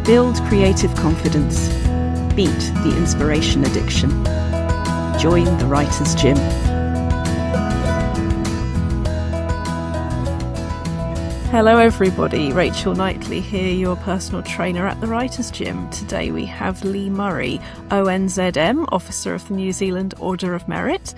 Build creative confidence. Beat the inspiration addiction. Join the Writer's Gym. Hello everybody, Rachel Knightley here, your personal trainer at the Writer's Gym. Today we have Lee Murray ONZM, Officer of the New Zealand Order of Merit.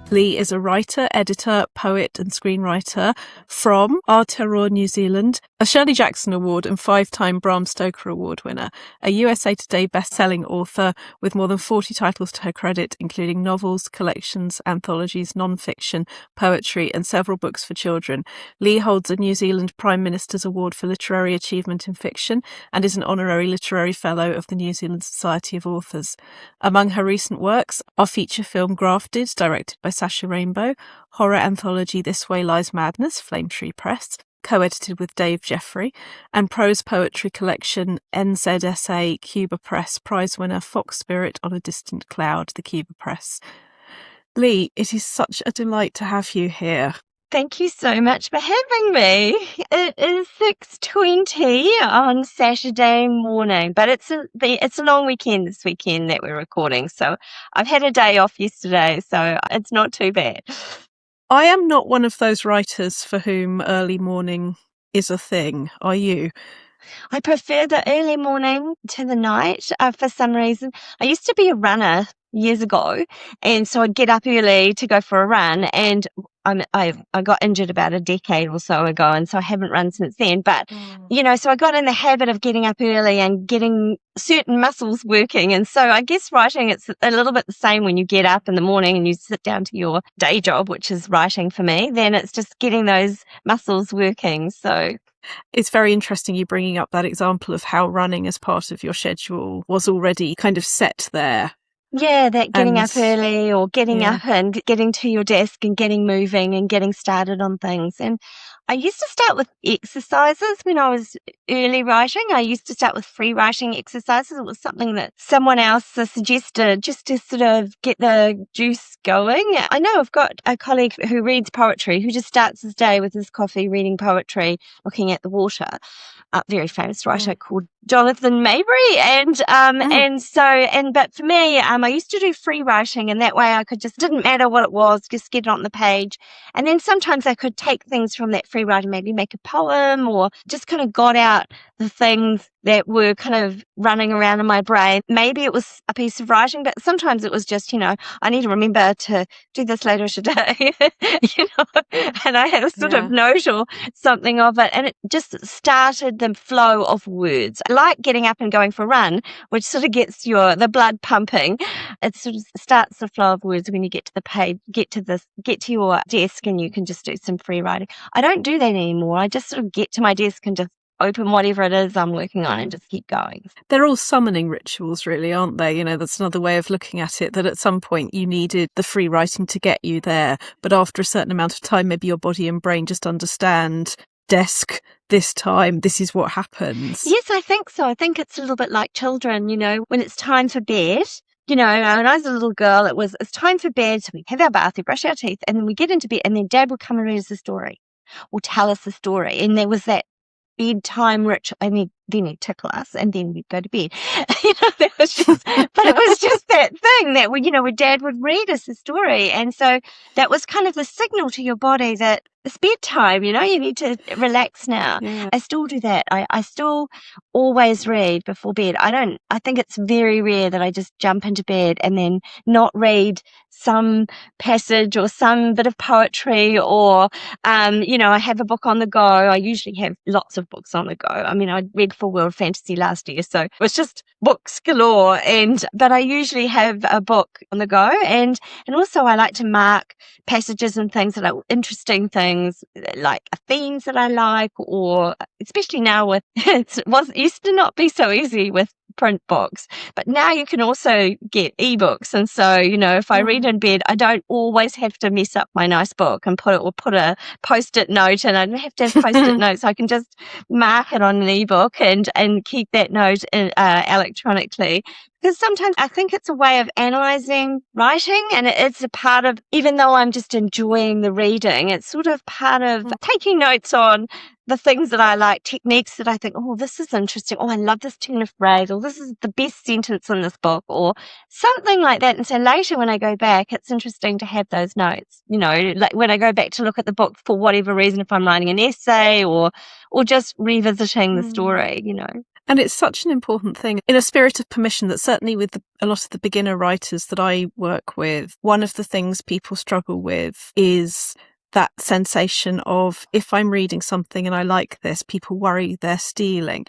Lee is a writer, editor, poet and screenwriter from Aotearoa New Zealand, a Shirley Jackson Award and 5-time Bram Stoker Award winner, a USA Today bestselling author with more than 40 titles to her credit, including novels, collections, anthologies, nonfiction, poetry and several books for children. Lee holds a New Zealand Prime Minister's Award for Literary Achievement in Fiction and is an Honorary Literary Fellow of the New Zealand Society of Authors. Among her recent works are feature film Grafted, directed by Sasha Rainbow, horror anthology This Way Lies Madness, Cuba Press, co-edited with Dave Jeffery, and prose-poetry collection NZSA Cuba Press, prize winner Fox Spirit on a Distant Cloud, the Cuba Press. Lee, it is such a delight to have you here. Thank you so much for having me. It is 6:20 on Saturday morning, but it's a long weekend this weekend that we're recording. So I've had a day off yesterday, so it's not too bad. I am not one of those writers for whom early morning is a thing. Are you? I prefer the early morning to the night for some reason. I used to be a runner years ago, and so I'd get up early to go for a run, and I got injured about a decade or so ago, and so I haven't run since then. But, so I got in the habit of getting up early and getting certain muscles working. And so I guess writing, it's a little bit the same when you get up in the morning and you sit down to your day job, which is writing for me. Then it's just getting those muscles working. So it's very interesting you bringing up that example of how running as part of your schedule was already kind of set there. Yeah, that getting up early or getting up and getting to your desk and getting moving and getting started on things. And I used to start with exercises when I was early writing. I used to start with free writing exercises. It was something that someone else suggested just to sort of get the juice going. I know I've got a colleague who reads poetry, who just starts his day with his coffee, reading poetry, looking at the water. A very famous writer called Jonathan Mabry. But for me, I used to do free writing, and that way I could didn't matter what it was, just get it on the page. And then sometimes I could take things from that free writing, maybe make a poem, or just kind of got out the things that were kind of running around in my brain. Maybe it was a piece of writing, but sometimes it was just, I need to remember to do this later today, and I had a sort of note or something of it, and it just started the flow of words. I like getting up and going for a run, which sort of gets the blood pumping. It sort of starts the flow of words when you get to the page, get to your desk, and you can just do some free writing. I don't do that anymore. I just sort of get to my desk and just open whatever it is I'm working on and just keep going. They're all summoning rituals, really, aren't they? That's another way of looking at it, that at some point you needed the free writing to get you there. But after a certain amount of time, maybe your body and brain just understand, desk, this time, this is what happens. Yes, I think so. I think it's a little bit like children, when it's time for bed. When I was a little girl, it's time for bed, so we have our bath, we brush our teeth, and then we get into bed, and then Dad would come and read us a story or tell us a story. And there was that bedtime ritual, and then he'd tickle us, and then we'd go to bed. But it was just that thing that where Dad would read us a story, and so that was kind of the signal to your body that it's bedtime. You need to relax now. Yeah. I still do that. I still always read before bed. I think it's very rare that I just jump into bed and then not read some passage or some bit of poetry, or I have a book on the go. I usually have lots of books on the go. I read for World Fantasy last year, so it was just books galore. But I usually have a book on the go, and also I like to mark passages and things that are interesting things, like themes that I like, or especially now with it used to not be so easy with print books, but now you can also get ebooks. And so, if I read in bed, I don't always have to mess up my nice book and put a post-it note, and I don't have to have post-it notes. I can just mark it on an ebook and keep that note electronically. Because sometimes I think it's a way of analysing writing, and it's a part of, even though I'm just enjoying the reading, it's sort of part of taking notes on the things that I like, techniques that I think, oh, this is interesting. Oh, I love this turn of phrase, or this is the best sentence in this book, or something like that. And so later when I go back, it's interesting to have those notes, like when I go back to look at the book for whatever reason, if I'm writing an essay or just revisiting the story, And it's such an important thing in a spirit of permission that certainly with a lot of the beginner writers that I work with, one of the things people struggle with is that sensation of, if I'm reading something and I like this, people worry they're stealing.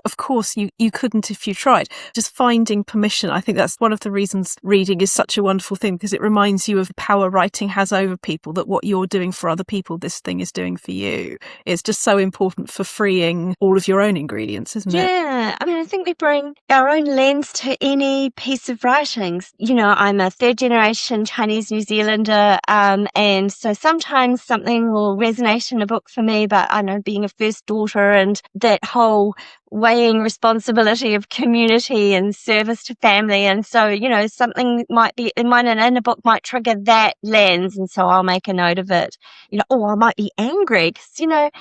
Of course, you couldn't if you tried. Just finding permission. I think that's one of the reasons reading is such a wonderful thing, because it reminds you of the power writing has over people, that what you're doing for other people, this thing is doing for you. It's just so important for freeing all of your own ingredients, isn't it? Yeah. I mean, I think we bring our own lens to any piece of writing. I'm a third generation Chinese New Zealander, and so sometimes something will resonate in a book for me, but I know, being a first daughter and that whole weighing responsibility of community and service to family. And so, something might be in a book might trigger that lens. And so I'll make a note of it. I might be angry because,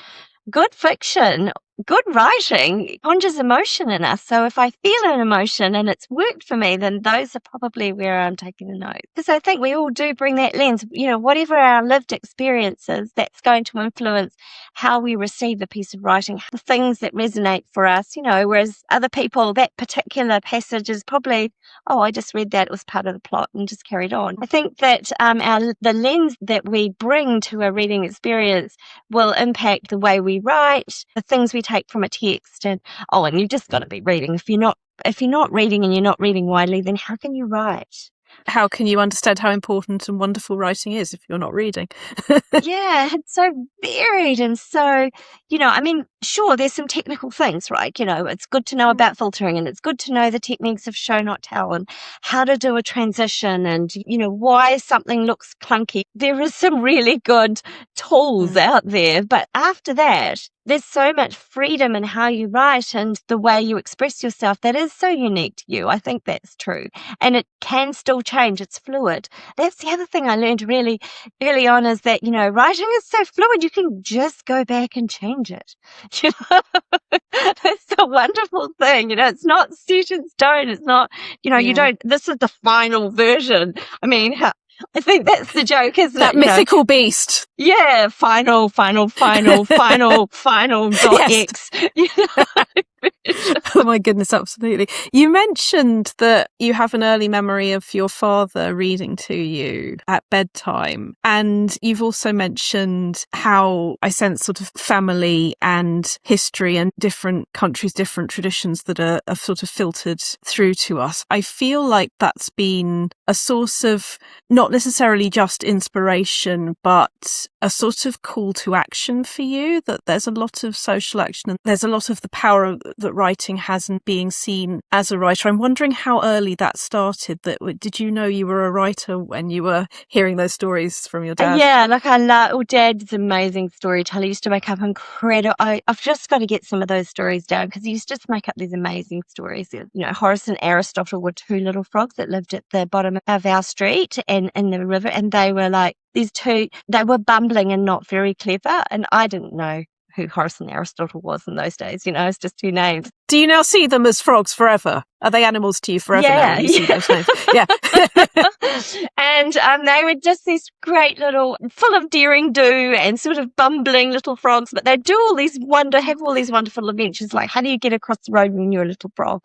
good fiction, good writing conjures emotion in us. So if I feel an emotion and it's worked for me, then those are probably where I'm taking the note. Because I think we all do bring that lens, whatever our lived experiences, that's going to influence how we receive a piece of writing, the things that resonate for us, whereas other people, that particular passage is probably, oh, I just read that, it was part of the plot and just carried on. I think that the lens that we bring to a reading experience will impact the way we write, the things we take from a text, and you've just got to be reading. If you're not reading and you're not reading widely, then how can you write? How can you understand how important and wonderful writing is if you're not reading? Yeah, it's so varied. And so, sure, there's some technical things, right? It's good to know about filtering, and it's good to know the techniques of show, not tell, and how to do a transition, and, why something looks clunky. There is some really good tools out there. But after that, there's so much freedom in how you write and the way you express yourself that is so unique to you. I think that's true. And it can still change. It's fluid. That's the other thing I learned really early on, is that, writing is so fluid. You can just go back and change it. That's a wonderful thing. It's not set in stone. It's not, you don't, this is the final version. I mean, I think that's the joke, isn't that it? Mythical beast. Yeah, final dot X. Oh my goodness, absolutely. You mentioned that you have an early memory of your father reading to you at bedtime, and you've also mentioned how I sense sort of family and history and different countries, different traditions that are sort of filtered through to us. I feel like that's been a source of not necessarily just inspiration, but a sort of call to action for you, that there's a lot of social action and there's a lot of the power that writing has in being seen as a writer. I'm wondering how early that started. Did you know you were a writer when you were hearing those stories from your dad? Yeah, I love, Dad's amazing storyteller. He used to make up incredible, I've just got to get some of those stories down, because he used to just make up these amazing stories. Horace and Aristotle were two little frogs that lived at the bottom of our street and in the river, and they were like these two, they were bumbling and not very clever, and I didn't know who Horace and Aristotle was in those days. It's just two names. Do you now see them as frogs forever? Are they animals to you forever now when you see those names? Yeah. And they were just these great little, full of daring do and sort of bumbling little frogs, but they do have all these wonderful adventures, like how do you get across the road when you're a little frog?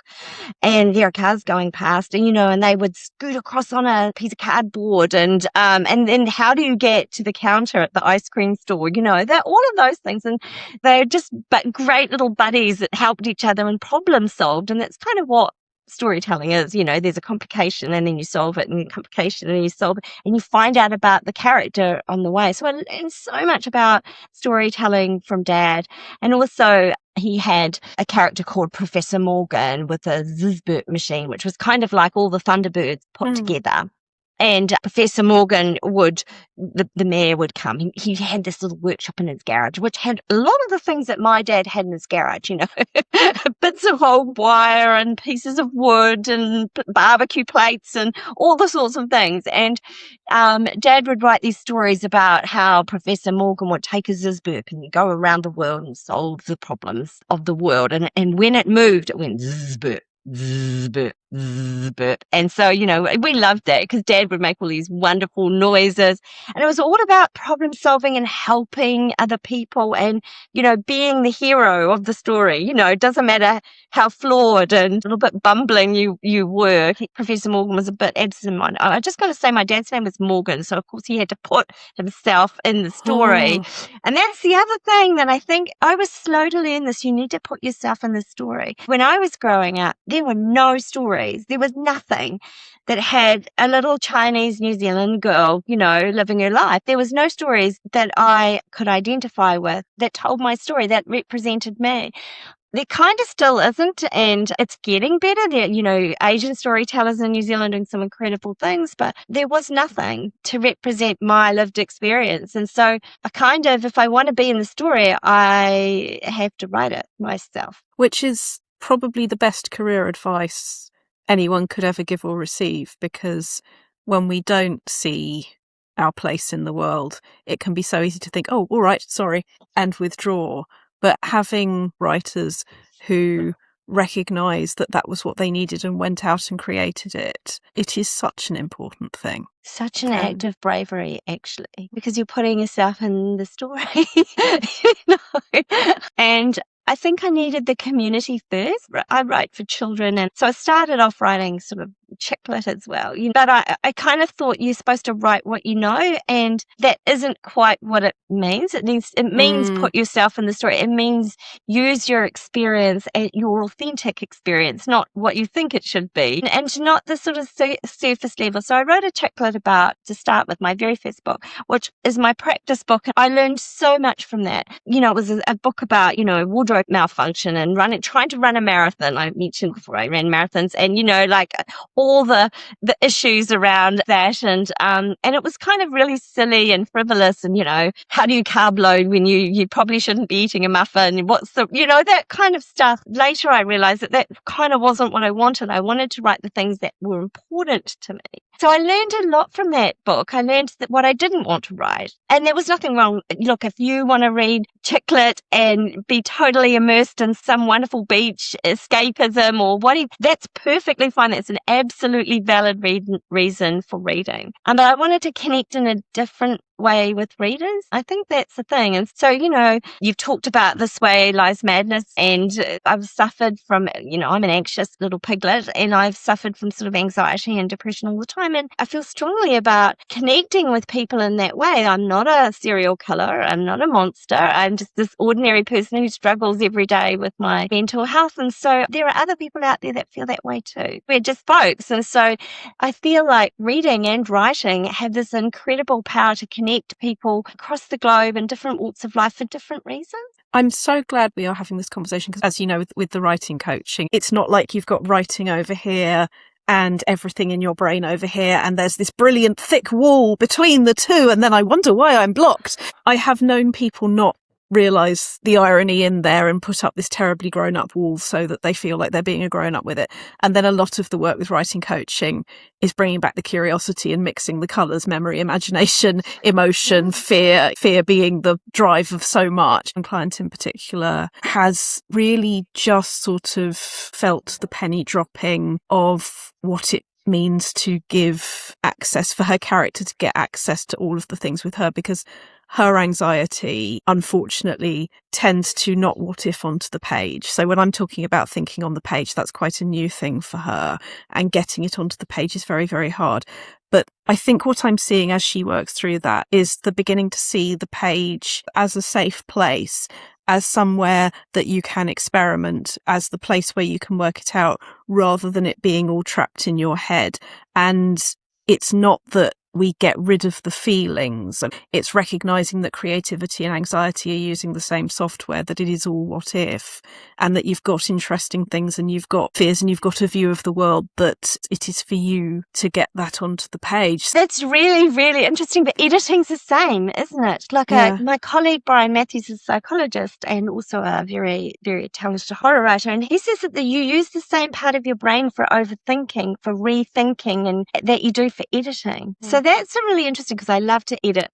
And there are cars going past, and they would scoot across on a piece of cardboard, and then how do you get to the counter at the ice cream store? They're all of those things, and they're just great little buddies that helped each other and problem solved, and that's kind of what storytelling is. There's a complication and then you solve it, and a complication and you solve it, and you find out about the character on the way. So I learned so much about storytelling from Dad. And also he had a character called Professor Morgan with a Zizbert machine, which was kind of like all the Thunderbirds put together. And Professor Morgan the mayor would come. He had this little workshop in his garage, which had a lot of the things that my dad had in his garage, bits of old wire and pieces of wood and barbecue plates and all the sorts of things. And Dad would write these stories about how Professor Morgan would take a zizburp and go around the world and solve the problems of the world. And when it moved, it went zizburp. Zzzz, burp. And so, we loved that because Dad would make all these wonderful noises, and it was all about problem solving and helping other people and, being the hero of the story. It doesn't matter how flawed and a little bit bumbling you were. Professor Morgan was a bit absent. I just got to say my dad's name was Morgan, so of course he had to put himself in the story. And that's the other thing that I think I was slow to learn this. You need to put yourself in the story. When I was growing up, there were no stories. There was nothing that had a little Chinese New Zealand girl, living her life. There was no stories that I could identify with that told my story, that represented me. There kind of still isn't, and it's getting better. There, Asian storytellers in New Zealand doing some incredible things, but there was nothing to represent my lived experience. And so if I want to be in the story, I have to write it myself. Which is probably the best career advice anyone could ever give or receive, because when we don't see our place in the world, it can be so easy to think, oh, all right, sorry, and withdraw. But having writers who recognise that that was what they needed and went out and created it, it is such an important thing. Such an act of bravery, actually, because you're putting yourself in the story. And I think I needed the community first. I write for children, and so I started off writing sort of chick lit as well. But I kind of thought you're supposed to write what you know, and that isn't quite what it means. It means put yourself in the story. It means use your experience, your authentic experience, not what you think it should be, and not the sort of surface level. So I wrote a chick lit to start with, my very first book, which is my practice book. I learned so much from that. It was a book about, wardrobe malfunction and trying to run a marathon. I mentioned before I ran marathons, and, all the issues around that. And it was kind of really silly and frivolous. And, how do you carb load when you probably shouldn't be eating a muffin? What's the, that kind of stuff. Later I realized that kind of wasn't what I wanted. I wanted to write the things that were important to me. So I learned a lot from that book. I learned that what I didn't want to write. And there was nothing wrong. Look, if you want to read chick lit and be totally immersed in some wonderful beach escapism or whatever, that's perfectly fine. That's an absolutely valid reason for reading. But I wanted to connect in a different way with readers. I think that's the thing. And so, you've talked about This Way Lies Madness, and I've suffered from, I'm an anxious little piglet, and I've suffered from sort of anxiety and depression all the time. And I feel strongly about connecting with people in that way. I'm not a serial killer. I'm not a monster. I'm just this ordinary person who struggles every day with my mental health. And so there are other people out there that feel that way too. We're just folks. And so I feel like reading and writing have this incredible power to connect people across the globe in different walks of life for different reasons. I'm so glad we are having this conversation because, as you know, with the writing coaching, it's not like you've got writing over here and everything in your brain over here, and there's this brilliant thick wall between the two, and then I wonder why I'm blocked. I have known people not realise the irony in there and put up this terribly grown-up wall so that they feel like they're being a grown-up with it. And then a lot of the work with writing coaching is bringing back the curiosity and mixing the colours, memory, imagination, emotion, fear being the drive of so much. And client in particular has really just sort of felt the penny dropping of what it means to give access for her character to get access to all of the things with her, because her anxiety, unfortunately, tends to not what if onto the page. So when I'm talking about thinking on the page, that's quite a new thing for her, and getting it onto the page is very, very hard. But I think what I'm seeing as she works through that is the beginning to see the page as a safe place, as somewhere that you can experiment, as the place where you can work it out, rather than it being all trapped in your head. And it's not that we get rid of the feelings. And it's recognizing that creativity and anxiety are using the same software, that it is all what if, and that you've got interesting things and you've got fears and you've got a view of the world, that it is for you to get that onto the page. That's really, really interesting. But editing's the same, isn't it? Like my colleague Brian Matthews is a psychologist and also a very, very talented horror writer. And he says that you use the same part of your brain for overthinking, for rethinking, and that you do for editing. So that's really interesting because I love to edit.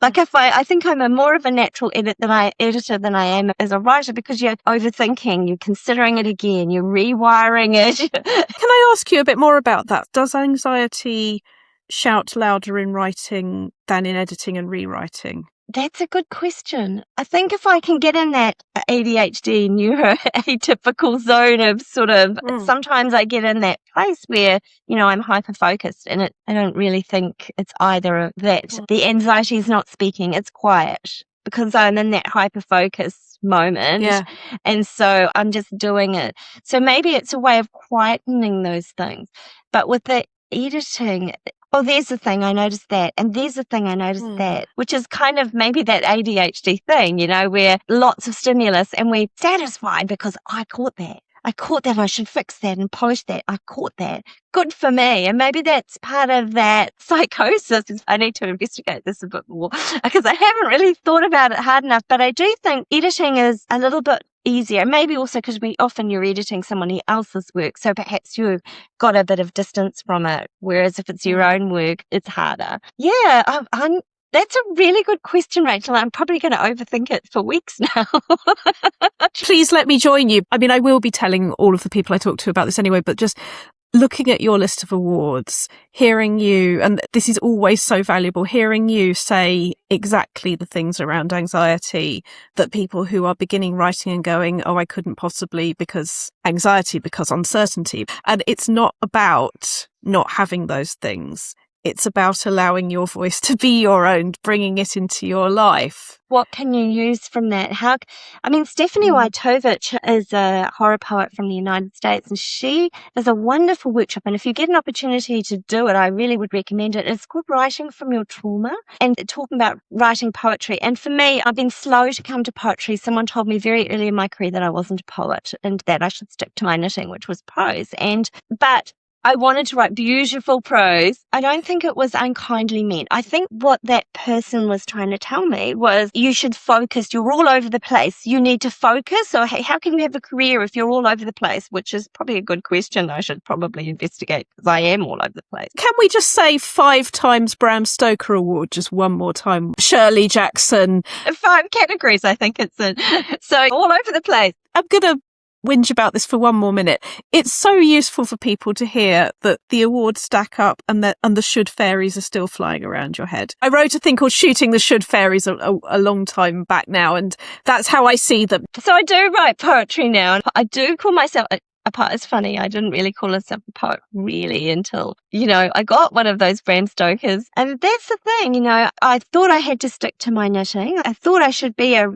Like if I think I'm more of a natural editor than I am as a writer, because you're overthinking, you're considering it again, you're rewiring it. Can I ask you a bit more about that? Does anxiety shout louder in writing than in editing and rewriting? That's a good question. I think if I can get in that ADHD, neuroatypical zone of sort of, sometimes I get in that place where, I'm hyper-focused and I don't really think it's either of that. The anxiety is not speaking, it's quiet because I'm in that hyper-focus moment. Yeah. And so I'm just doing it. So maybe it's a way of quietening those things. But with the editing, there's the thing, I noticed that. And there's the thing, I noticed that, which is kind of maybe that ADHD thing, where lots of stimulus and we're satisfied because I caught that. I should fix that and polish that. I caught that. Good for me. And maybe that's part of that psychosis. I need to investigate this a bit more because I haven't really thought about it hard enough. But I do think editing is a little bit easier. Maybe also because often you're editing someone else's work. So perhaps you've got a bit of distance from it. Whereas if it's your own work, it's harder. Yeah, that's a really good question, Rachel. I'm probably going to overthink it for weeks now. Please let me join you. I mean, I will be telling all of the people I talk to about this anyway, but just looking at your list of awards, hearing you, and this is always so valuable, hearing you say exactly the things around anxiety that people who are beginning writing and going, I couldn't possibly because anxiety, because uncertainty. And it's not about not having those things. It's about allowing your voice to be your own, bringing it into your life. What can you use from that? Stephanie Wojtowicz is a horror poet from the United States, and she does a wonderful workshop. And if you get an opportunity to do it, I really would recommend it. It's called Writing from Your Trauma, and talking about writing poetry. And for me, I've been slow to come to poetry. Someone told me very early in my career that I wasn't a poet and that I should stick to my knitting, which was prose. But I wanted to write beautiful prose. I don't think it was unkindly meant. I think what that person was trying to tell me was you should focus. You're all over the place. You need to focus. Or how can you have a career if you're all over the place? Which is probably a good question I should probably investigate because I am all over the place. Can we just say 5 times Bram Stoker Award just one more time? Shirley Jackson. 5 categories I think it's in. So all over the place. I'm going to whinge about this for one more minute. It's so useful for people to hear that the awards stack up and the should fairies are still flying around your head. I wrote a thing called Shooting the Should Fairies a long time back now, and that's how I see them. So I do write poetry now, and I do call myself a poet. It's funny, I didn't really call myself a poet really until, I got one of those Bram Stokers. And that's the thing, I thought I had to stick to my knitting. I thought I should be a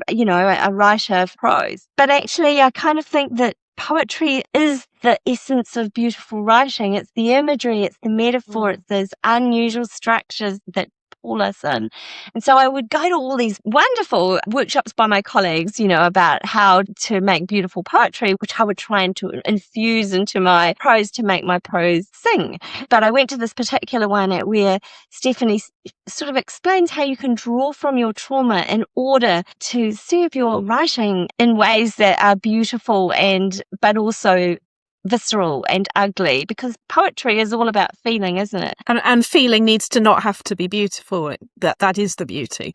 writer of prose. But actually, I kind of think that poetry is the essence of beautiful writing. It's the imagery, it's the metaphor, it's those unusual structures that pull us in. And so I would go to all these wonderful workshops by my colleagues, about how to make beautiful poetry, which I would try and to infuse into my prose to make my prose sing. But I went to this particular one where Stephanie sort of explains how you can draw from your trauma in order to serve your writing in ways that are beautiful but also visceral and ugly, because poetry is all about feeling, isn't it? And feeling needs to not have to be beautiful. That is the beauty.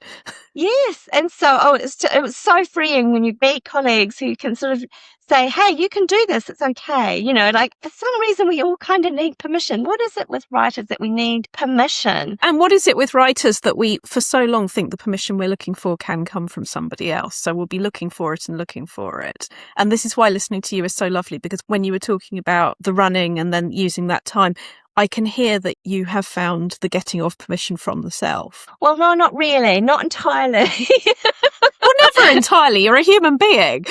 Yes. And so it was so freeing when you meet colleagues who can sort of say, hey, you can do this, it's okay. For some reason we all kind of need permission. What is it with writers that we need permission? And what is it with writers that we for so long think the permission we're looking for can come from somebody else? So we'll be looking for it. And this is why listening to you is so lovely, because when you were talking about the running and then using that time, I can hear that you have found the getting of permission from the self. Well, no, not really. Not entirely. Well, never entirely. You're a human being.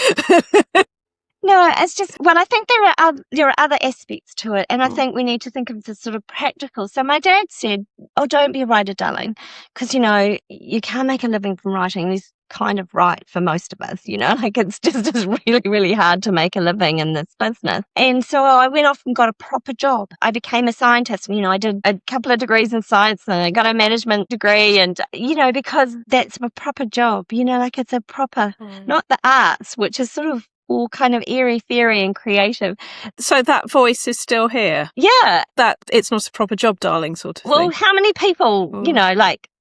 No, it's just, well, I think there are other aspects to it, and I think we need to think of the sort of practical. So my dad said, "Oh, don't be a writer, darling, because you can't make a living from writing." He's kind of right for most of us, like it's really, really hard to make a living in this business. And so I went off and got a proper job. I became a scientist, and I did a couple of degrees in science, and I got a management degree, and because that's a proper job, like it's a proper, not the arts, which is sort of all kind of airy-fairy and creative. So that voice is still here? Yeah. That it's not a proper job, darling, sort of thing? Well, how many people,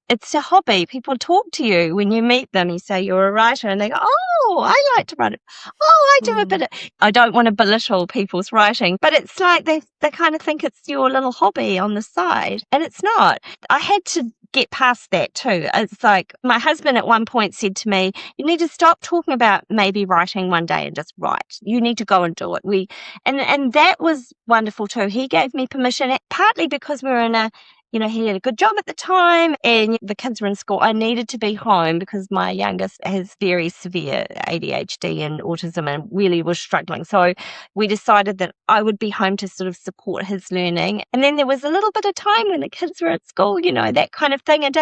it's a hobby. People talk to you when you meet them. You say you're a writer, and they go, "Oh, I like to write it. Oh, I do a bit of..." I don't want to belittle people's writing, but it's like they kind of think it's your little hobby on the side, and it's not. I had to get past that too. It's like my husband at one point said to me, "You need to stop talking about maybe writing one day and just write. You need to go and do it." And that was wonderful too. He gave me permission, partly because we were in a, he had a good job at the time and the kids were in school. I needed to be home because my youngest has very severe ADHD and autism and really was struggling. So we decided that I would be home to sort of support his learning. And then there was a little bit of time when the kids were at school, that kind of thing. And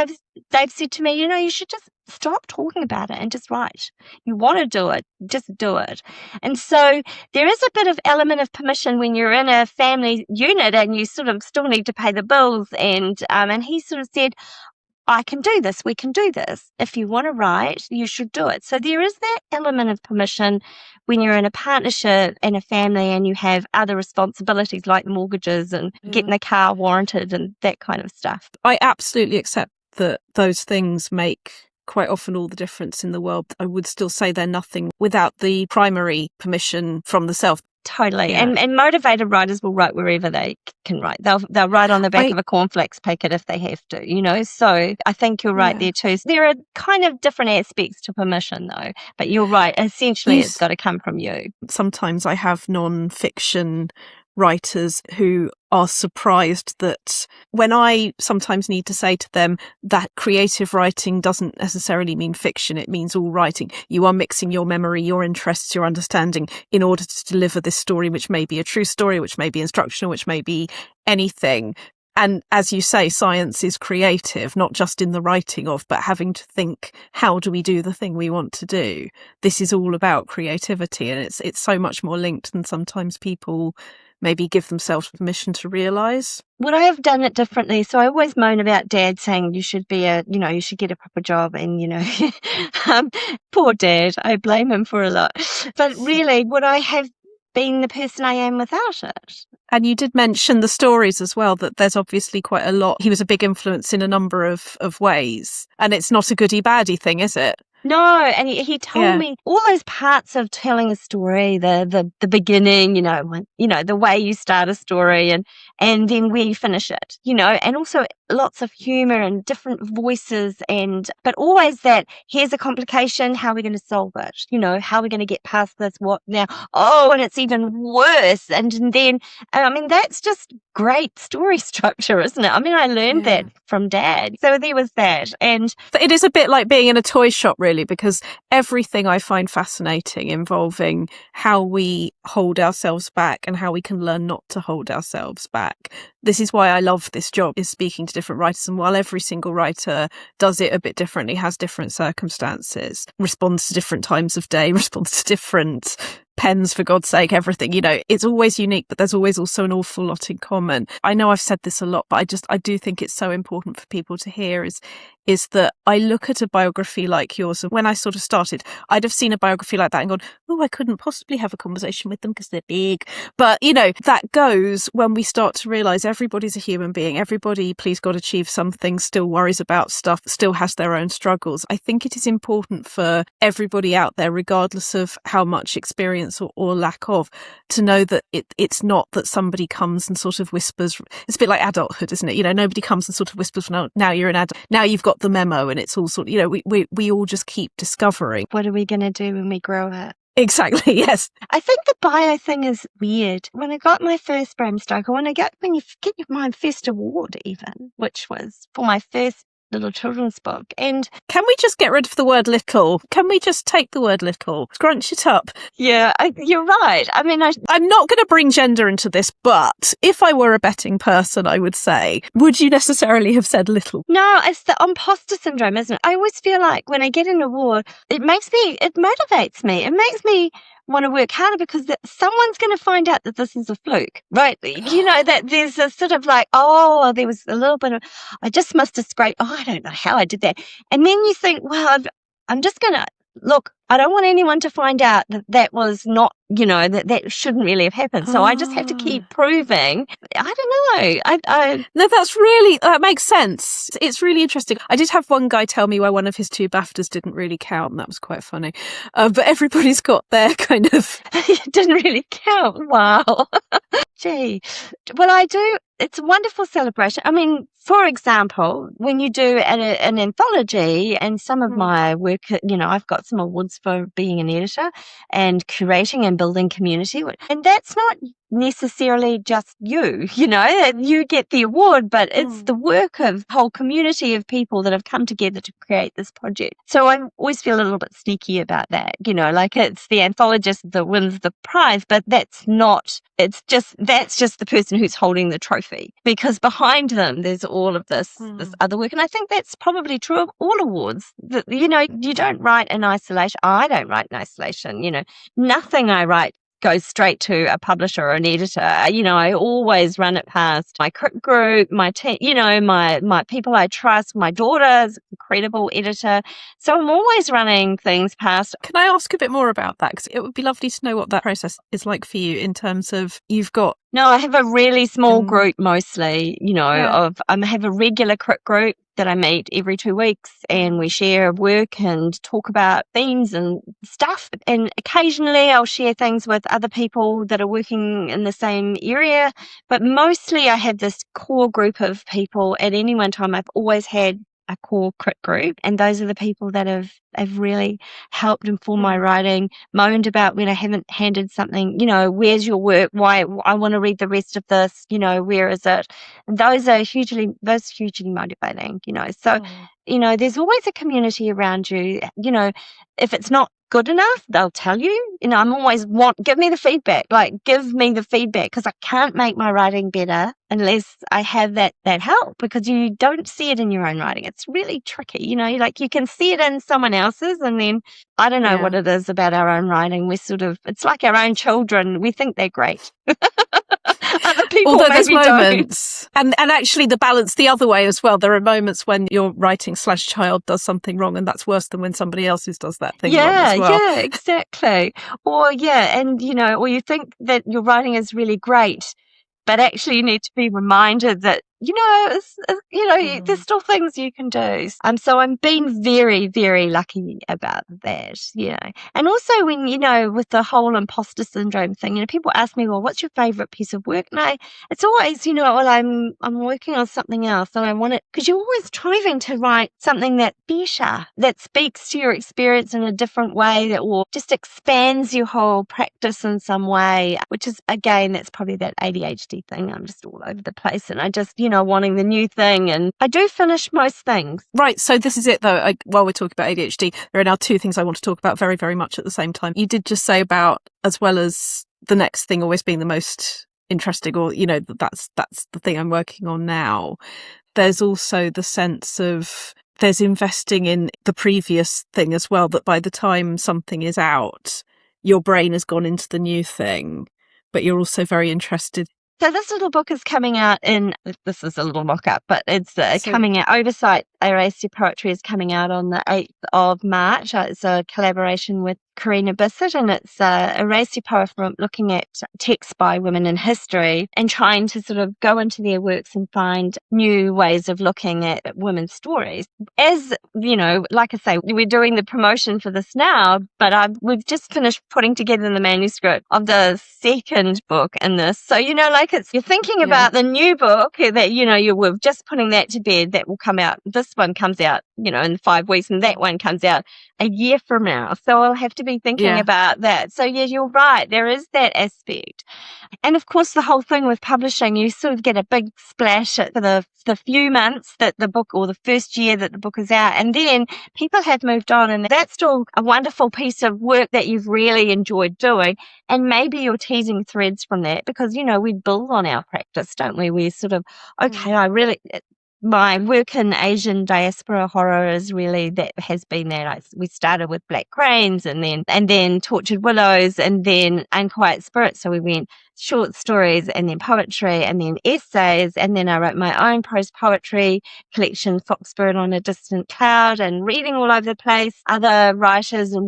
Dave said to me, "You should just stop talking about it and just write. You want to do it, just do it." And so there is a bit of element of permission when you're in a family unit and you sort of still need to pay the bills. And he sort of said, "I can do this. We can do this. If you want to write, you should do it." So there is that element of permission when you're in a partnership and a family and you have other responsibilities like mortgages and getting the car warranted and that kind of stuff. I absolutely accept that those things make quite often all the difference in the world. I would still say they're nothing without the primary permission from the self. Totally. Yeah. And motivated writers will write wherever they can write. They'll write on the back of a cornflakes packet if they have to, So I think you're right there too. So there are kind of different aspects to permission though. But you're right. Essentially, it's got to come from you. Sometimes I have non-fiction writers who are surprised that when I sometimes need to say to them that creative writing doesn't necessarily mean fiction, it means all writing. You are mixing your memory, your interests, your understanding in order to deliver this story, which may be a true story, which may be instructional, which may be anything. And as you say, science is creative, not just in the writing of, but having to think, how do we do the thing we want to do? This is all about creativity, and it's so much more linked than sometimes people maybe give themselves permission to realise. Would I have done it differently? So I always moan about Dad saying you should be you should get a proper job, and poor Dad, I blame him for a lot. But really, would I have been the person I am without it? And you did mention the stories as well, that there's obviously quite a lot. He was a big influence in a number of ways, and it's not a goody-baddie thing, is it? No, and he told me all those parts of telling a story, the beginning, the way you start a story and then where you finish it, and also lots of humor and different voices but always that here's a complication, how are we going to solve it? How are we going to get past this? What now? Oh, and it's even worse. And then, that's just great story structure, isn't it? I learned that from Dad. So there was that. And it is a bit like being in a toy shop, really, because everything I find fascinating involving how we hold ourselves back and how we can learn not to hold ourselves back. This is why I love this job, is speaking to different writers. And while every single writer does it a bit differently, has different circumstances, responds to different times of day, responds to different pens, for God's sake, everything, it's always unique, but there's always also an awful lot in common. I know I've said this a lot, but I do think it's so important for people to hear is that I look at a biography like yours, and when I sort of started, I'd have seen a biography like that and gone, oh, I couldn't possibly have a conversation with them because they're big. But, that goes when we start to realise everybody's a human being. Everybody, please God, achieves something, still worries about stuff, still has their own struggles. I think it is important for everybody out there, regardless of how much experience or lack of, to know that it's not that somebody comes and sort of whispers. It's a bit like adulthood, isn't it? Nobody comes and sort of whispers, now you're an adult, now you've got the memo, and it's all sort of, we all just keep discovering. What are we going to do when we grow up? Exactly, yes. I think the bio thing is weird. When I got my first Bram Stoker, when you get my first award even, which was for my first little children's book. And can we just get rid of the word little? Can we just take the word little, scrunch it up? Yeah, you're right. I mean, I'm not going to bring gender into this, but if I were a betting person, I would say, would you necessarily have said little? No, it's the imposter syndrome, isn't it? I always feel like when I get an award, it motivates me. It makes me want to work harder because someone's going to find out that this is a fluke, right? That there's a sort of like, oh, there was a little bit of, I just must have scraped, I don't know how I did that. And then you think, well, I'm just going to, look, I don't want anyone to find out that was not, that shouldn't really have happened. So I just have to keep proving. I don't know. No, that makes sense. It's really interesting. I did have one guy tell me why one of his 2 BAFTAs didn't really count, and that was quite funny. But everybody's got their kind of... It didn't really count. Wow. Gee. Well, I do. It's a wonderful celebration. I mean, for example, when you do an anthology, and some of my work, I've got some awards for being an editor and curating and building community. And that's not necessarily just you get the award, but it's the work of a whole community of people that have come together to create this project. So I always feel a little bit sneaky about that, like it's the anthologist that wins the prize, but that's just the person who's holding the trophy, because behind them there's all of this other work. And I think that's probably true of all awards, that you don't write in isolation. I don't write in isolation. Nothing I write goes straight to a publisher or an editor. I always run it past my crit group, my team, my people I trust. My daughter's an incredible editor. So I'm always running things past. Can I ask a bit more about that? Because it would be lovely to know what that process is like for you in terms of No, I have a really small group mostly, I have a regular crit group that I meet every 2 weeks, and we share work and talk about themes and stuff. And occasionally I'll share things with other people that are working in the same area. But mostly I have this core group of people. At any one time, I've always had a core crit group, and those are the people that have really helped inform my writing, moaned about when I haven't handed something, where's your work, why I want to read the rest of this, where is it? And those hugely motivating, so there's always a community around you. If it's not good enough, they'll tell you. I'm always give me the feedback, because I can't make my writing better unless I have that help, because you don't see it in your own writing. It's really tricky, you can see it in someone else's, and then I don't know what it is about our own writing. It's like our own children. We think they're great. Other people Although there's moments, don't. and actually the balance the other way as well. There are moments when your writing/child does something wrong, and that's worse than when somebody else's does that thing wrong as well. Yeah, exactly. Or or you think that your writing is really great, but actually you need to be reminded that there's still things you can do. So I'm being very, very lucky about that, And also when, with the whole imposter syndrome thing, people ask me, well, what's your favorite piece of work? And it's always, well, I'm working on something else, and I want it, because you're always striving to write something that's better, that speaks to your experience in a different way, that will just expands your whole practice in some way, which is, again, that's probably that ADHD thing. I'm just all over the place, and I just, wanting the new thing, and I do finish most things. Right, so this is it though. While we're talking about ADHD, there are now 2 things I want to talk about very, very much at the same time. You did just say about, as well as the next thing always being the most interesting, or that's the thing I'm working on now. There's also the sense of there's investing in the previous thing as well, that by the time something is out, your brain has gone into the new thing, but you're also very interested. So this little book is coming out this is a little mock-up, but it's coming out. Oversight, Erase Your Poetry is coming out on the 8th of March. It's a collaboration with Karina Bissett, and it's Erase Your Poetry, looking at texts by women in history and trying to sort of go into their works and find new ways of looking at women's stories. As, like I say, we're doing the promotion for this now, but we've just finished putting together the manuscript of the second book in this. So, you're thinking about the new book that, we're just putting that to bed, that will come out this this one comes out, in 5 weeks, and that one comes out a year from now. So I'll have to be thinking about that. So yeah, you're right. There is that aspect. And of course, the whole thing with publishing, you sort of get a big splash for the few months that the book, or the first year that the book is out. And then people have moved on, and that's still a wonderful piece of work that you've really enjoyed doing. And maybe you're teasing threads from that because, we build on our practice, don't we? We're sort of, okay, my work in Asian diaspora horror is really, that has been that. We started with Black Cranes and then Tortured Willows and then Unquiet Spirits. So we went short stories and then poetry and then essays. And then I wrote my own prose poetry collection, Foxbird on a Distant Cloud, and reading all over the place, other writers and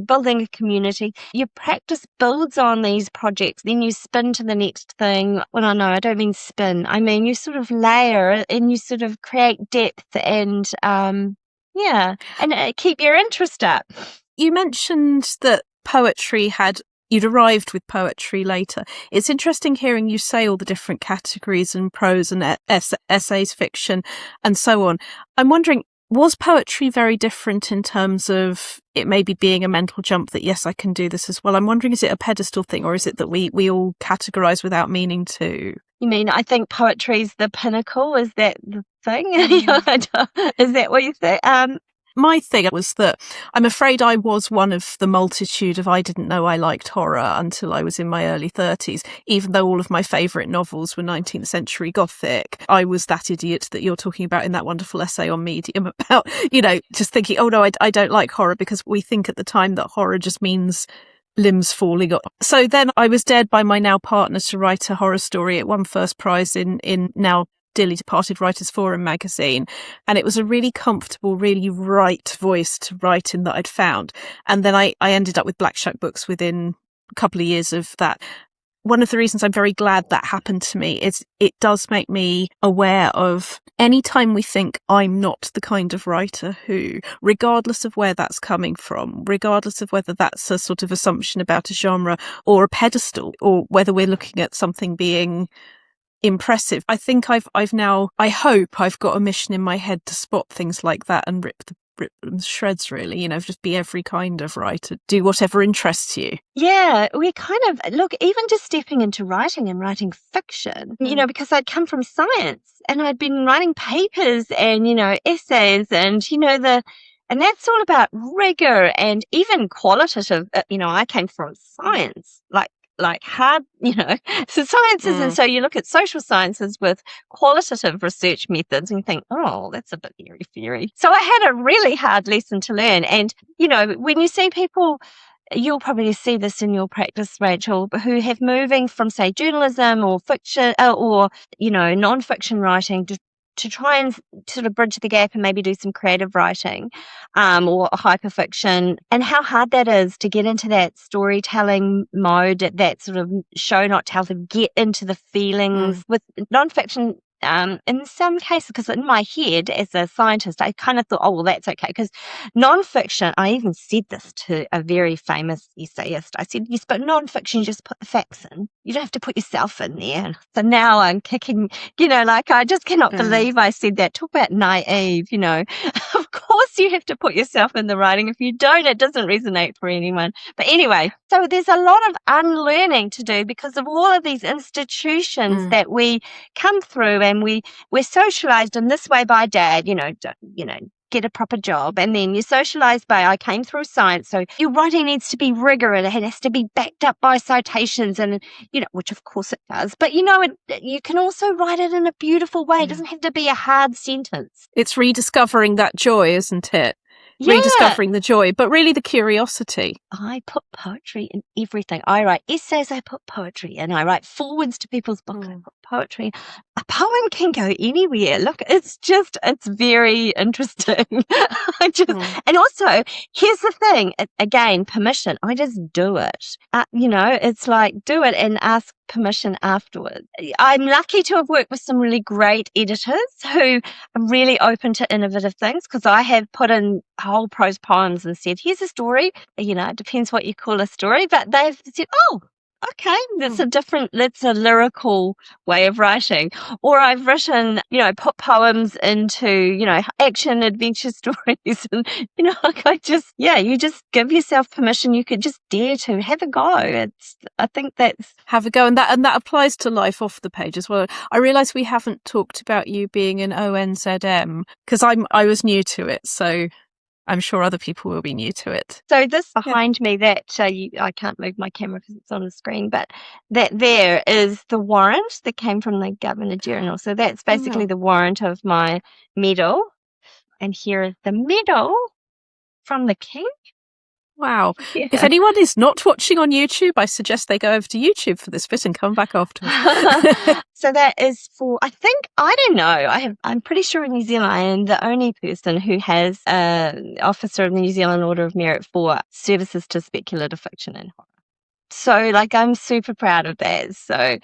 building a community. Your practice builds on these projects. Then you spin to the next thing. Well, no, I don't mean spin. I mean, you sort of layer and you sort of create depth and, keep your interest up. You mentioned that you'd arrived with poetry later. It's interesting hearing you say all the different categories and prose and essays, fiction, and so on. I'm wondering, was poetry very different in terms of it maybe being a mental jump that, yes, I can do this as well? I'm wondering, is it a pedestal thing, or is it that we all categorise without meaning to? You mean, I think poetry's the pinnacle? Is that the thing? Is that what you think? My thing was that I'm afraid I was one of the multitude of I didn't know I liked horror until I was in my early 30s, even though all of my favourite novels were 19th century Gothic. I was that idiot that you're talking about in that wonderful essay on Medium about, just thinking, oh no, I don't like horror, because we think at the time that horror just means limbs falling off. So then I was dared by my now partner to write a horror story. It won first prize in now dearly departed Writers Forum magazine, and it was a really comfortable, really right voice to write in that I'd found. And then I ended up with Black Shack Books within a couple of years of that. One of the reasons I'm very glad that happened to me is it does make me aware of any time we think I'm not the kind of writer who, regardless of where that's coming from, regardless of whether that's a sort of assumption about a genre or a pedestal, or whether we're looking at something being impressive. I think I hope I've got a mission in my head to spot things like that and rip them to shreds, really, just be every kind of writer, do whatever interests you. Yeah, we kind of, look, even just stepping into writing and writing fiction, because I'd come from science and I'd been writing papers and, essays and, and that's all about rigor and even qualitative, I came from science, like hard, so sciences. And so you look at social sciences with qualitative research methods and you think, oh, that's a bit airy-fairy. So I had a really hard lesson to learn. And, when you see people, you'll probably see this in your practice, Rachel, who have moving from, say, journalism or fiction or, non-fiction writing to try and sort of bridge the gap and maybe do some creative writing or hyperfiction, and how hard that is to get into that storytelling mode, that sort of show not tell, to get into the feelings with nonfiction. In some cases, because in my head as a scientist, I kind of thought, oh, well, that's okay. Because nonfiction, I even said this to a very famous essayist. I said, yes, but nonfiction, you just put the facts in. You don't have to put yourself in there. So now I'm kicking, I just cannot believe I said that. Talk about naive, Of course you have to put yourself in the writing. If you don't, it doesn't resonate for anyone. But anyway, so there's a lot of unlearning to do because of all of these institutions that we come through. And we're socialized in this way by dad, get a proper job. And then you're socialized by, I came through science. So your writing needs to be rigorous. It has to be backed up by citations and, which of course it does. But, you can also write it in a beautiful way. It doesn't have to be a hard sentence. It's rediscovering that joy, isn't it? Yeah. Rediscovering the joy, but really the curiosity. I put poetry in everything. I write essays, I put poetry in. I write forwards to people's books, I put poetry. A poem can go anywhere. Look, it's very interesting. And also, here's the thing, again, permission. I just do it. It's like, do it and ask permission afterwards. I'm lucky to have worked with some really great editors who are really open to innovative things, because I have put in whole prose poems and said, here's a story. It depends what you call a story, but they've said, oh, okay, that's a lyrical way of writing. Or I've written, put poems into, action adventure stories. And, like you just give yourself permission. You could just dare to have a go. I think that's. Have a go. And that applies to life off the page as well. I realise we haven't talked about you being an ONZM because I was new to it. So I'm sure other people will be new to it. So this behind me, that I can't move my camera because it's on the screen, but that there is the warrant that came from the Governor General. So that's basically the warrant of my medal. And here is the medal from the King. Wow. Yeah. If anyone is not watching on YouTube, I suggest they go over to YouTube for this bit and come back afterwards. So that is for, I don't know. I'm pretty sure in New Zealand I am the only person who has an Officer of the New Zealand Order of Merit for services to speculative fiction and horror. So I'm super proud of that. So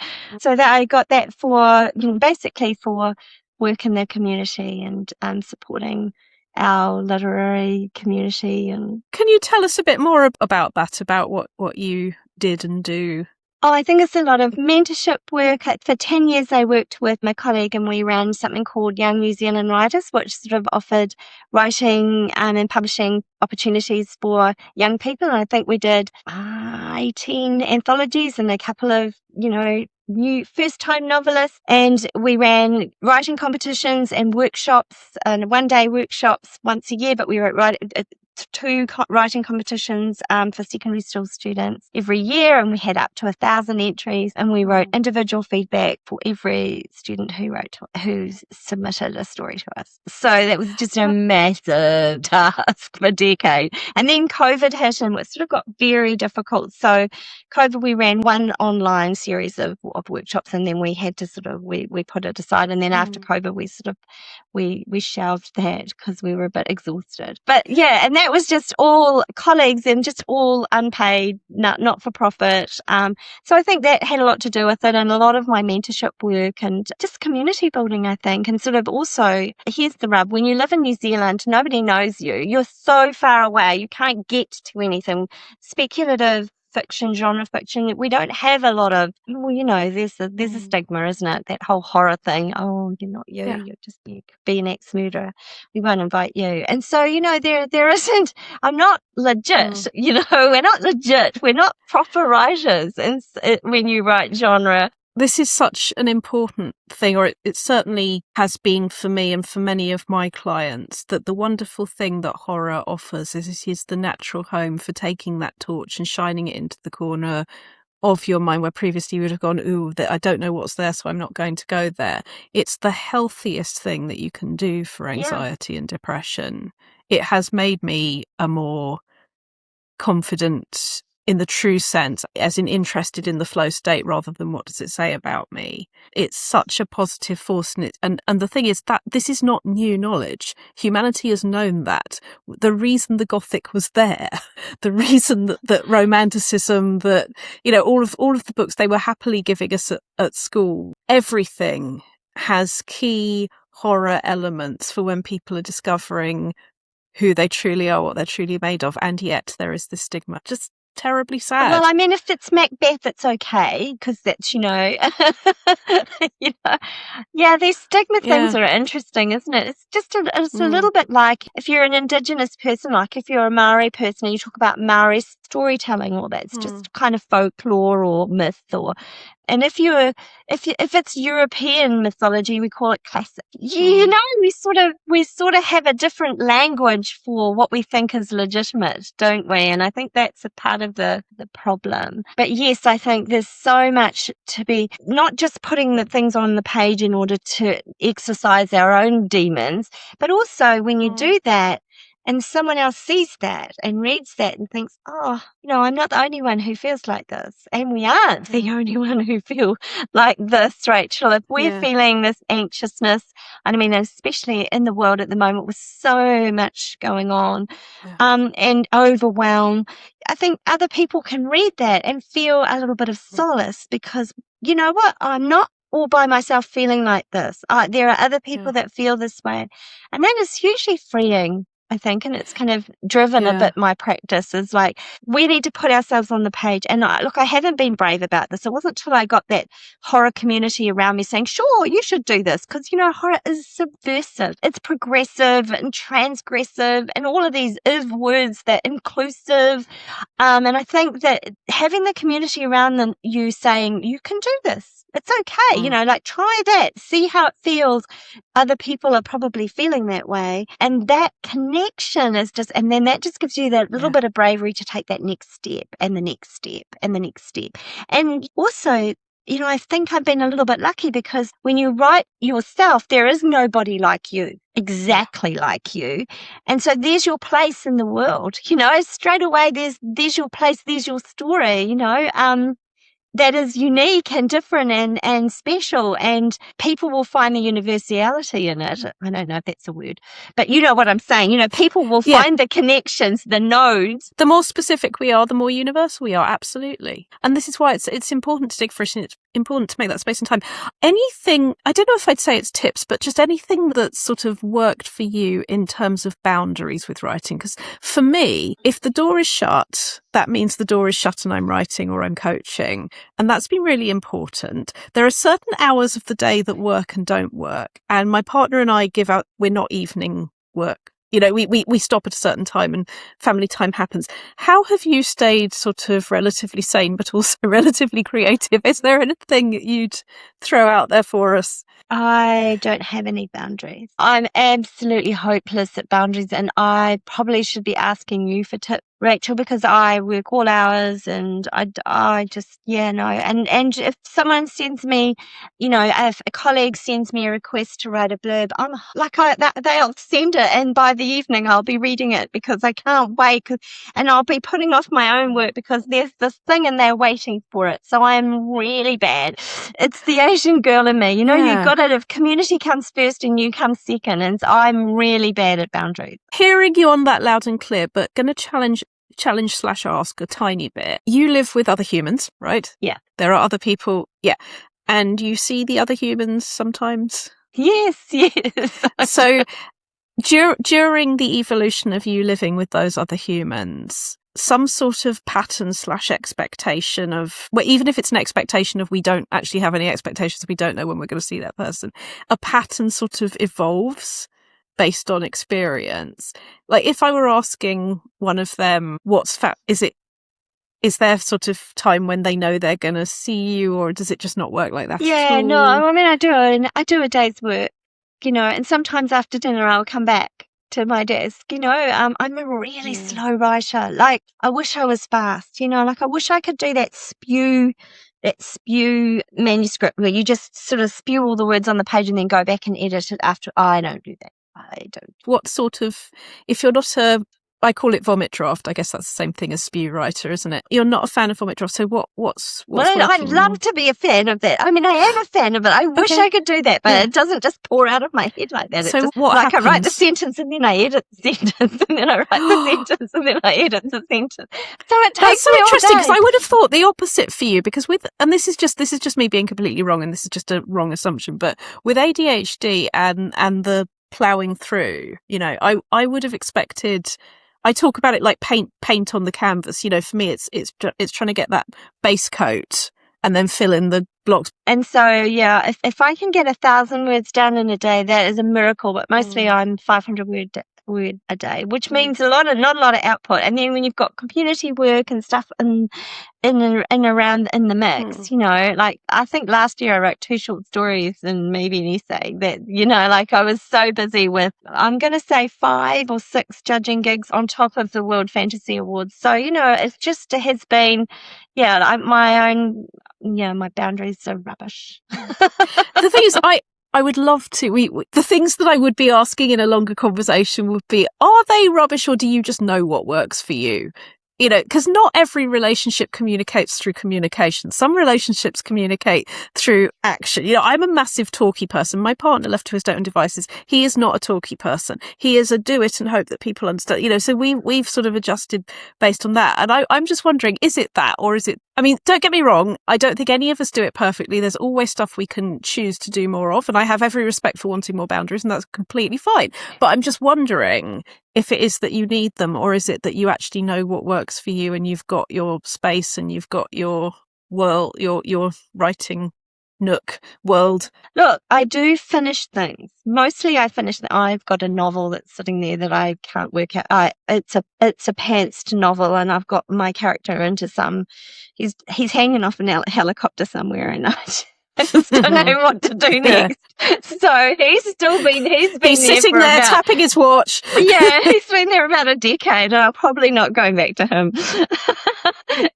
that I got that for, basically for work in the community and supporting our literary community. And can you tell us a bit more about that, about what you did and do? Oh, I think it's a lot of mentorship work. For 10 years, I worked with my colleague and we ran something called Young New Zealand Writers, which sort of offered writing and publishing opportunities for young people. And I think we did 18 anthologies and a couple of, new first-time novelists. And we ran writing competitions and workshops, and one-day workshops once a year, but we wrote 2 writing competitions for secondary school students every year, and we had up to 1,000 entries, and we wrote individual feedback for every student who submitted a story to us. So that was just a massive task for a decade. And then COVID hit and it sort of got very difficult. So COVID, we ran one online series of workshops, and then we had to we put it aside. And then after COVID, we shelved that because we were a bit exhausted. But yeah, and that was just all colleagues and just all unpaid, not for profit. So I think that had a lot to do with it, and a lot of my mentorship work and just community building, I think. And sort of also, here's the rub: when you live in New Zealand, nobody knows you. You're so far away, you can't get to anything. Speculative fiction, genre fiction, we don't have a lot of, there's a stigma, isn't it? That whole horror thing. Oh, you're not you. Yeah. You could be an ex-murderer. We won't invite you. And so, there isn't, I'm not legit, we're not legit. We're not proper writers. And when you write genre. This is such an important thing, or it certainly has been for me and for many of my clients, that the wonderful thing that horror offers is it is the natural home for taking that torch and shining it into the corner of your mind where previously you would have gone, I don't know what's there, so I'm not going to go there. It's the healthiest thing that you can do for anxiety and depression. It has made me a more confident, in the true sense, as in interested in the flow state rather than what does it say about me. It's such a positive force, and the thing is that this is not new knowledge. Humanity has known that. The reason the Gothic was there, the reason that Romanticism, that all of the books they were happily giving us at school, everything has key horror elements for when people are discovering who they truly are, what they're truly made of, and yet there is this stigma. Just terribly sad. Well, I mean, if it's Macbeth, it's okay because that's, yeah, these stigma things are interesting, isn't it? It's just it's a little bit like if you're an Indigenous person, like if you're a Maori person and you talk about Maori storytelling, or that's just kind of folklore or myth, and if it's European mythology, we call it classic. We sort of have a different language for what we think is legitimate, don't we? And I think that's a part of the problem. But yes, I think there's so much to be, not just putting the things on the page in order to exercise our own demons, but also when you do that, and someone else sees that and reads that and thinks, I'm not the only one who feels like this. And we aren't the only one who feel like this, Rachel. If we're feeling this anxiousness, and I mean, especially in the world at the moment with so much going on, and overwhelm, I think other people can read that and feel a little bit of solace because, you know what, I'm not all by myself feeling like this. There are other people that feel this way. And that is hugely freeing. I think, and it's kind of driven a bit my practice is like, we need to put ourselves on the page. And I haven't been brave about this. It wasn't until I got that horror community around me saying, sure, you should do this. Because, horror is subversive. It's progressive and transgressive and all of these words that inclusive. And I think that having the community around you saying, you can do this. It's okay. Like try that, see how it feels. Other people are probably feeling that way. And that connection is and then that just gives you that little bit of bravery to take that next step and the next step and the next step. And also, I think I've been a little bit lucky because when you write yourself, there is nobody like you, exactly like you. And so there's your place in the world, straight away, there's your place, there's your story, that is unique and different and special, and people will find the universality in it. I don't know if that's a word, but you know what I'm saying. People will find the connections, the nodes. The more specific we are, the more universal we are, absolutely. And this is why it's important to dig for it, and it's important to make that space and time. Anything, I don't know if I'd say it's tips, but just anything that sort of worked for you in terms of boundaries with writing. Because for me, if the door is shut, that means the door is shut and I'm writing or I'm coaching. And that's been really important. There are certain hours of the day that work and don't work. And my partner and I we're not evening work. We stop at a certain time and family time happens. How have you stayed sort of relatively sane, but also relatively creative? Is there anything that you'd throw out there for us? I don't have any boundaries. I'm absolutely hopeless at boundaries, and I probably should be asking you for tips, Rachel, because I work all hours and I just, no. And if someone sends me, if a colleague sends me a request to write a blurb, I'm like, they'll send it, and by the evening I'll be reading it because I can't wait, and I'll be putting off my own work because there's this thing and they're waiting for it. So I'm really bad. It's the Asian girl in me, you've got it. If community comes first and you come second, and I'm really bad at boundaries. Hearing you on that loud and clear, but going to challenge/ask a tiny bit. You live with other humans, right? Yeah. There are other people. Yeah. And you see the other humans sometimes? Yes. So during the evolution of you living with those other humans, some sort of pattern/expectation of, well, even if it's an expectation of we don't actually have any expectations, we don't know when we're going to see that person, a pattern sort of evolves based on experience. Like if I were asking one of them, is there sort of time when they know they're going to see you, or does it just not work like that? Yeah, no, I mean, I do a day's work, and sometimes after dinner I'll come back to my desk, I'm a really slow writer. Like I wish I was fast, like I wish I could do that spew manuscript where you just sort of spew all the words on the page and then go back and edit it after. I don't do that. I don't. What sort of, if you're not I call it vomit draft. I guess that's the same thing as spew writer, isn't it? You're not a fan of vomit draft. So what's well, I'd love to be a fan of that. I mean, I am a fan of it. I wish I could do that, but it doesn't just pour out of my head like that. So just, what happens? I write the sentence and then I edit the sentence and then I write the sentence and then I edit the sentence. So it takes That's so me all interesting, day. because I would have thought the opposite for you, because and this is just me being completely wrong, and this is just a wrong assumption, but with ADHD and the ploughing through, I would have expected. I talk about it like paint on the canvas. For me, it's trying to get that base coat and then fill in the blocks. And so, if I can get 1,000 words done in a day, that is a miracle. But mostly, I'm 500 word a day, which means not a lot of output. And then when you've got community work and stuff in around in the mix, like I think last year I wrote 2 short stories and maybe an essay that, like I was so busy with, I'm going to say 5 or 6 judging gigs on top of the World Fantasy Awards. So, it has been, my boundaries are rubbish. The thing is, I would love to. The things that I would be asking in a longer conversation would be, are they rubbish, or do you just know what works for you? Because not every relationship communicates through communication. Some relationships communicate through action. I'm a massive talky person. My partner, left to his own devices, he is not a talky person. He is a do it and hope that people understand. So we've sort of adjusted based on that. And I'm just wondering, is it that, or is it I mean, don't get me wrong, I don't think any of us do it perfectly. There's always stuff we can choose to do more of, and I have every respect for wanting more boundaries, and that's completely fine. But I'm just wondering if it is that you need them, or is it that you actually know what works for you and you've got your space and you've got your world, your writing nook world. Look, I do finish things. Mostly I finish. I've got a novel that's sitting there that I can't work out. It's a pantsed novel, and I've got my character into some. He's hanging off a helicopter somewhere, and I just don't know what to do next. So he's been sitting there tapping his watch. Yeah, he's been there about a decade, and I'm probably not going back to him.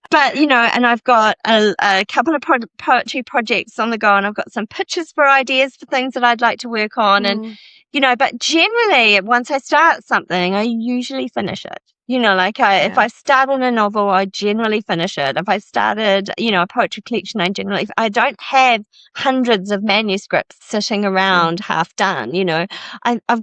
But, and I've got a couple of poetry projects on the go, and I've got some pitches for ideas for things that I'd like to work on. And, but generally, once I start something, I usually finish it. If I start on a novel, I generally finish it. If I started, a poetry collection, I don't have hundreds of manuscripts sitting around half done. I've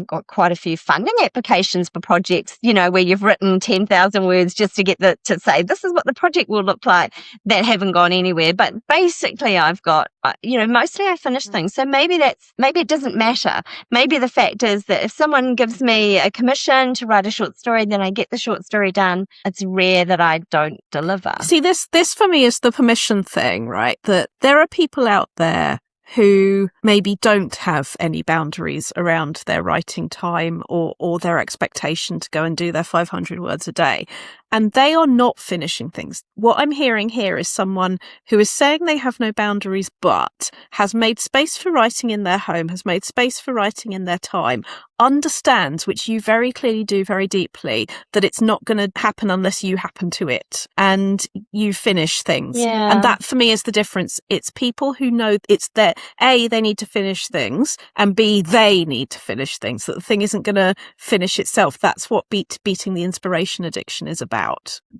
got quite a few funding applications for projects, where you've written 10,000 words just to get to say, this is what the project will look like, that haven't gone anywhere. But basically I've got, mostly I finish things. So maybe it doesn't matter. Maybe the fact is that if someone gives me a commission to write a short story, then I get the short story done. It's rare that I don't deliver. See, this for me is the permission thing, right? That there are people out there who maybe don't have any boundaries around their writing time or their expectation to go and do their 500 words a day. And they are not finishing things. What I'm hearing here is someone who is saying they have no boundaries, but has made space for writing in their home, has made space for writing in their time, understands, which you very clearly do very deeply, that it's not going to happen unless you happen to it and you finish things. Yeah. And that for me is the difference. It's people who know it's their, A, they need to finish things, and B, they need to finish things, that the thing isn't going to finish itself. That's what beating the inspiration addiction is about.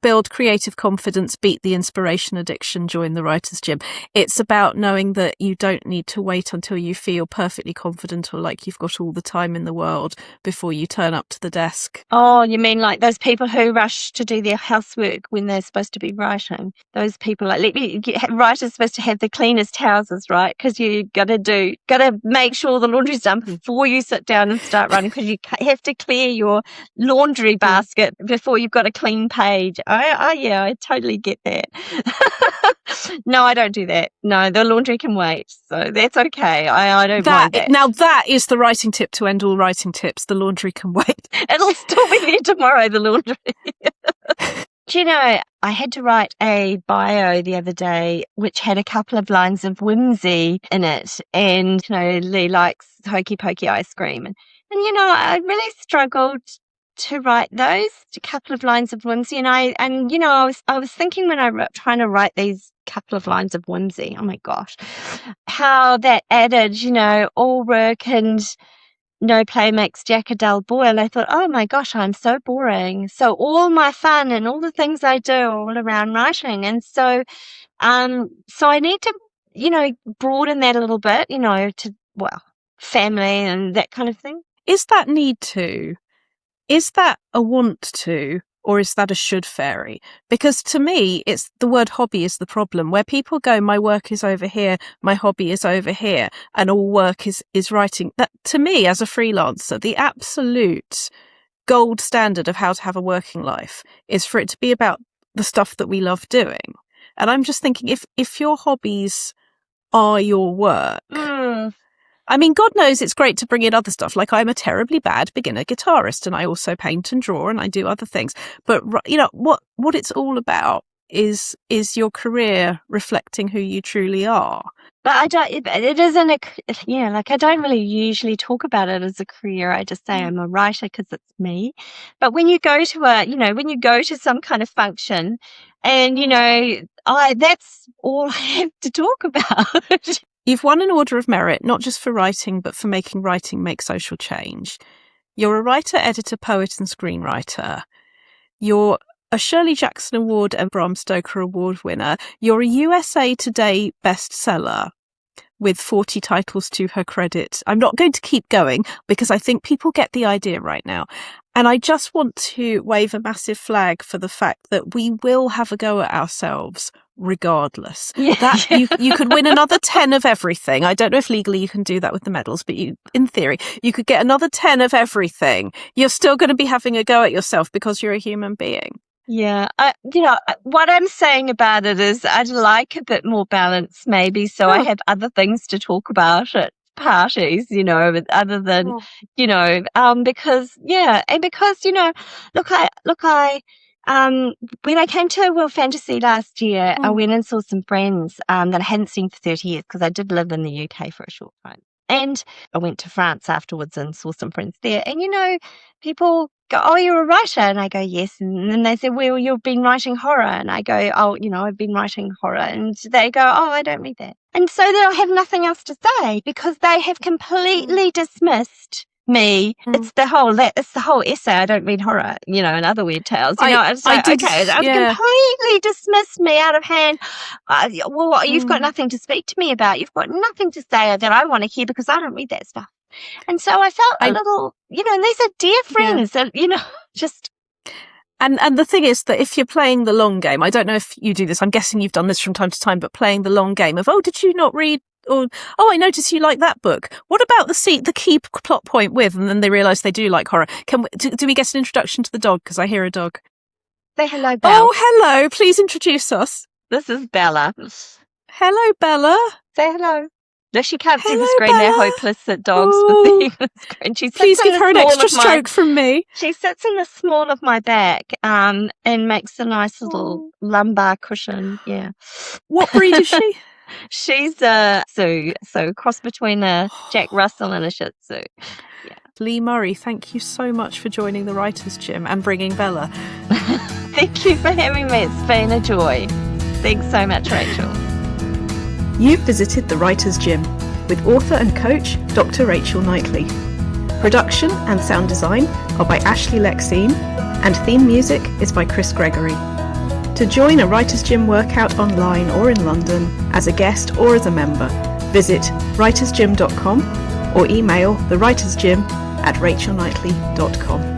Build creative confidence, beat the inspiration addiction, join the writer's gym. It's about knowing that you don't need to wait until you feel perfectly confident or like you've got all the time in the world before you turn up to the desk. Oh, you mean like those people who rush to do their housework when they're supposed to be writing? Those people, writers supposed to have the cleanest houses, right? Because you got to make sure the laundry's done before you sit down and start writing, because you have to clear your laundry basket before you've got a clean page. I totally get that. No, I don't do that. No, the laundry can wait, so that's okay. I don't mind that. Now that is the writing tip to end all writing tips. The laundry can wait. It'll still be there tomorrow, the laundry. Do you know, I had to write a bio the other day which had a couple of lines of whimsy in it, and Lee likes hokey pokey ice cream, and I really struggled to write those, a couple of lines of whimsy, and I was thinking when I was trying to write these couple of lines of whimsy, oh my gosh, how that added, all work and no play makes Jack a dull boy. And I thought, oh my gosh, I'm so boring. So all my fun and all the things I do are all around writing. And so I need to, broaden that a little bit, to, family and that kind of thing. Is that need to? Is that a want to? Or is that a should fairy? Because to me, it's the word hobby is the problem, where people go, my work is over here, my hobby is over here, and all work is writing. That, to me, as a freelancer, the absolute gold standard of how to have a working life is for it to be about the stuff that we love doing. And I'm just thinking, if your hobbies are your work... I mean, God knows it's great to bring in other stuff. Like, I'm a terribly bad beginner guitarist, and I also paint and draw, and I do other things. But what it's all about is your career reflecting who you truly are. But I don't. It isn't I don't really usually talk about it as a career. I just say I'm a writer because it's me. But when you go to when you go to some kind of function, and that's all I have to talk about. You've won an Order of Merit, not just for writing, but for making writing make social change. You're a writer, editor, poet, and screenwriter. You're a Shirley Jackson Award and Bram Stoker Award winner. You're a USA Today bestseller with 40 titles to her credit. I'm not going to keep going because I think people get the idea right now. And I just want to wave a massive flag for the fact that we will have a go at ourselves regardless. Yeah. You could win another 10 of everything. I don't know if legally you can do that with the medals, but in theory, you could get another 10 of everything. You're still going to be having a go at yourself because you're a human being. Yeah. What I'm saying about it is I'd like a bit more balance maybe, so I have other things to talk about at parties, other than, because when I came to World Fantasy last year, I went and saw some friends that I hadn't seen for 30 years because I did live in the UK for a short time. And I went to France afterwards and saw some friends there. And, people go, "Oh, you're a writer?" And I go, "Yes." And then they say, "Well, you've been writing horror." And I go, "Oh, I've been writing horror." And they go, "Oh, I don't read that." And so then I have nothing else to say because they have completely dismissed me. It's the whole essay. I don't read horror, and other weird tales. I've completely dismissed me out of hand. You've got nothing to speak to me about. You've got nothing to say that I want to hear because I don't read that stuff. And so I felt a little, and these are dear friends, and just. And the thing is that if you're playing the long game, I don't know if you do this. I'm guessing you've done this from time to time, but playing the long game of, did you not read? Or, I noticed you like that book. What about the key plot point with? And then they realise they do like horror. Do we get an introduction to the dog? Because I hear a dog. Say hello, Bella. Oh, hello. Please introduce us. This is Bella. Hello, Bella. Say hello. No, she can't see the screen. They're hopeless at dogs with the screen. Please give her an extra stroke from me. She sits in the small of my back and makes a nice little lumbar cushion. Yeah. What breed is she? She's a Sioux, so cross between a Jack Russell and a Shih Tzu. Yeah. Lee Murray, thank you so much for joining the Writers' Gym and bringing Bella. Thank you for having me. It's been a joy. Thanks so much, Rachel. You've visited the Writers' Gym with author and coach Dr Rachel Knightley. Production and sound design are by Ashley Lexine, and theme music is by Chris Gregory. To join a Writers' Gym workout online or in London, as a guest or as a member, visit writersgym.com or email thewritersgym@rachelknightley.com.